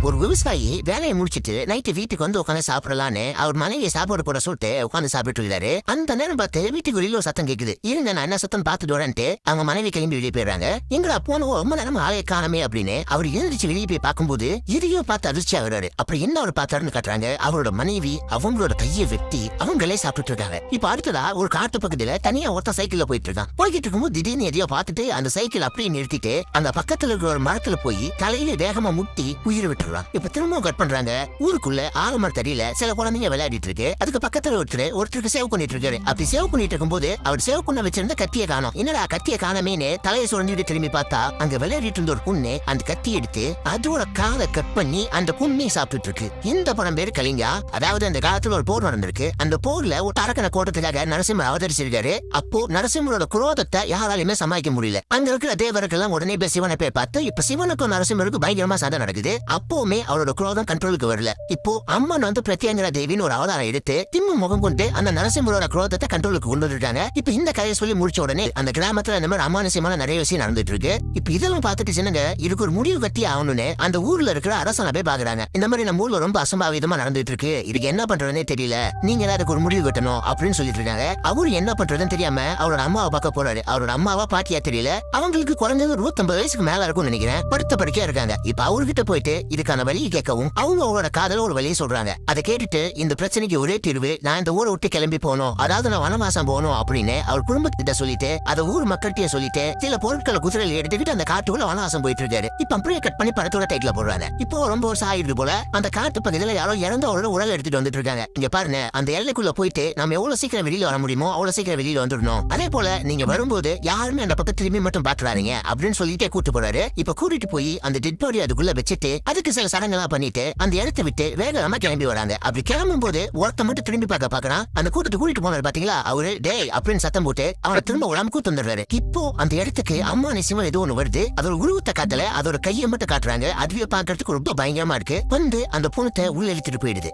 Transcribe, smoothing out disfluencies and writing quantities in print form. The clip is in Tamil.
ஒரு விவசாயி வேலையை முடிச்சிட்டு நைட்டு வீட்டுக்கு வந்து உட்காந்து சாப்பிடலான்னு அவர் மனைவி சாப்பாடு போட சொல்லிட்டு உட்காந்து சாப்பிட்டு இருக்காரு. அந்த நேரம் பார்த்து வீட்டுக்கு வெளியில ஒரு சத்தம் கேக்குது. இருங்க நான் என்ன சத்தம் பார்த்துட்டு வரேன்ட்டு அவங்க மனைவி கிளம்பி வெளியே போயிடுறாங்க. எங்கடா போனவோ ரொம்ப நேரம் ஆளைய காணமே அப்படின்னு அவர் எழுந்திரிச்சு வெளியே போய் பார்க்கும்போது இதையும் பார்த்து அதிர்ச்சி ஆகுறாரு. அப்புறம் என்ன அவர் பார்த்தாருன்னு காட்டுறாங்க. அவரோட மனைவி அவங்களோட கையை வெட்டி அவங்களே சாப்பிட்டு இருக்காங்க. இப்ப அடுத்ததா ஒரு காட்டு பக்கத்துல தனியா ஒருத்த சைக்கிள்ல போயிட்டு இருக்கான். போய்கிட்டு இருக்கும்போது திடீர்னு எதையோ பார்த்துட்டு அந்த சைக்கிள் அப்படியே நிறுத்திட்டு அந்த பக்கத்துல இருக்கிற ஒரு மரத்துல போய் தலையில வேகமா முட்டி உயிரை விட்டுறான். இப்ப திரும்பவும் கட் பண்றாங்க. ஊருக்குள்ள ஆலமர தடியில சில குழந்தைங்க விளையாடிட்டு இருக்கு. அதுக்கு பக்கத்துல ஒருத்தருக்கு சேவ் பண்ணிட்டு இருக்காரு. அப்படி சேவ் பண்ணிட்டு இருக்கும்போது அவர் சேவ் பண்ண வச்சிருந்த கத்தியை காணோம். என்னடா கத்தியை காணமேனு தலையை சுரண்டிட்டு திரும்பி பார்த்தா அங்க விளையாடிட்டு இருந்த ஒரு பொண்ணு அந்த கத்தி எடுத்து அதோட காலை கட் பண்ணி அந்த பொண்ணை சாப்பிட்டு இருக்கு. இந்த படம் பேரு கலிங்கா. அதாவது அந்த காலத்துல ஒரு போர் நடந்திருக்கு. அந்த போர்ல ஒரு அரக்கனை கோட்டத்துக்காக நரசிம்மர் அவதரிச்சிருக்காரு. அப்போ நரசிம்மரோட குரோதத்தை யாராலுமே சமாளிக்க முடியல. அங்க இருக்கிற தேவர்கள் எல்லாம் உடனே போய் சிவனை போய் பார்த்து இப்ப சிவனுக்கும் நரசிம்மருக்கும் பயங்கரமா சண்டை நடக்குது. அப்போவுமே அவரோட குரோதம் கண்ட்ரோலுக்கு வரல. இப்போ அம்மன் வந்து பிரத்யங்கரா தேவின்னு ஒரு அவதாரம் எடுத்து திம்மு முகம் கொண்டு அந்த நரசிம்மரோட குரோதத்தை கண்ட்ரோலுக்கு கொண்டு வந்துட்டாங்க. இப்ப இந்த கதையை சொல்லி முடிச்ச உடனே அந்த கிராமத்துல இந்த மாதிரி அமானுஷ்யமான நிறைய விஷயம் நடந்துட்டு இருக்கு. இப்ப இதெல்லாம் பார்த்துட்டு சின்னங்க இதுக்கு ஒரு முடிவு கட்டி ஆகணும்னு அந்த ஊர்ல இருக்கிற அரசனை போய் பாக்குறாங்க. இந்த மாதிரி நம்ம ஊர்ல ரொம்ப அசம்பாவிதமா நடந்துட்டு இருக்கு. இதுக்கு என்ன பண்றதுன்னே தெரியல. நீங்க அதுக்கு ஒரு முடிவு கட்டணும் அப்படின்னு சொல்லிட்டு இருக்காங்க. அவரு என்ன பண்றதுன்னு தெரியாம அவரோட அம்மாவை பார்க்க போறாரு. அவரோட அம்மாவா பாட்டியா தெரியல. அவங்களுக்கு குறைஞ்சது 150 வயசுக்கு மேல இருக்கும்னு நினைக்கிறேன். படுத்த படுக்கையா இருக்காங்க. இப்ப அவர்கிட்ட போயிட்டு இதுக்கான வழியை கேட்கவும் அவங்க அவங்களோட காதல ஒரு வழியை சொல்றாங்க. அதை கேட்டுட்டு இந்த பிரச்சனைக்கு ஒரே தீர்வு நான் இந்த ஊரை விட்டு கிளம்பி போகணும், அதாவது நான் வனவாசம் போகணும் அப்படின்னு அவர் குடும்பத்திட்ட சொல்லிட்டு அதை ஊர் மக்கள்கிட்ட சொல்லிட்டு சில பொருட்களை குதிரையில எடுத்துக்கிட்டு அந்த காட்டுக்குள்ள வனவாசம் போயிட்டு இருக்காரு. இப்ப அப்படியே கட் பண்ணி படத்தோட டைட்டில் போடுறாங்க. இப்போ ரொம்ப வருஷம் ஆயிடுது போல அந்த காட்டு பகுதியில யாரோ இறந்தவரோட உடல் எடுத்துட்டு வந்துட்டு இருக்காங்க. இங்க பாருங்க அந்த எல்லைக்குள்ள போயிட்டு நம்ம எவ்வளவு சீக்கிரம் வெளியில வர முடியுமோ அவ்வளவு சீக்கிரம் வெளியில வந்துடணும். அதே போல நீங்க வரும்போது யாருமே அந்த பக்கம் திரும்பி மட்டும் பாக்குறாங்க அப்படின்னு சொல்லிட்டே கூட்டு போறாரு. இப்ப கூட்டிட்டு போய் அந்த டெட் பாடி அதுக்குள்ள வச்சுட்டு அதுக்கு சில சடங்கெல்லாம் பண்ணிட்டு அந்த இடத்தை விட்டு வேகமா கிளம்பி வராங்க. அப்படி கிளம்பும் போது ஒருத்த மட்டும் திரும்பி பாக்குறான். அந்த கூட்டத்தை கூட்டிட்டு போனாரு பாத்தீங்களா, அவரு டேய் அப்படின்னு சத்தம் போட்டு அவனை திரும்ப உடம்பு கூட்டு வந்துடுறாரு. இப்போ அந்த இடத்துக்கு அம்மா நிச்சயமா ஏதோ ஒண்ணு வருது. அதோட உருவத்தை காட்டல, அதோட கையை மட்டும் காட்டுறாங்க. அதுவே பாக்குறதுக்கு ரொம்ப பயங்கரமா இருக்கு. வந்து அந்த பொண்ணத்தை உள்ள இழுத்துட்டு போயிடுது.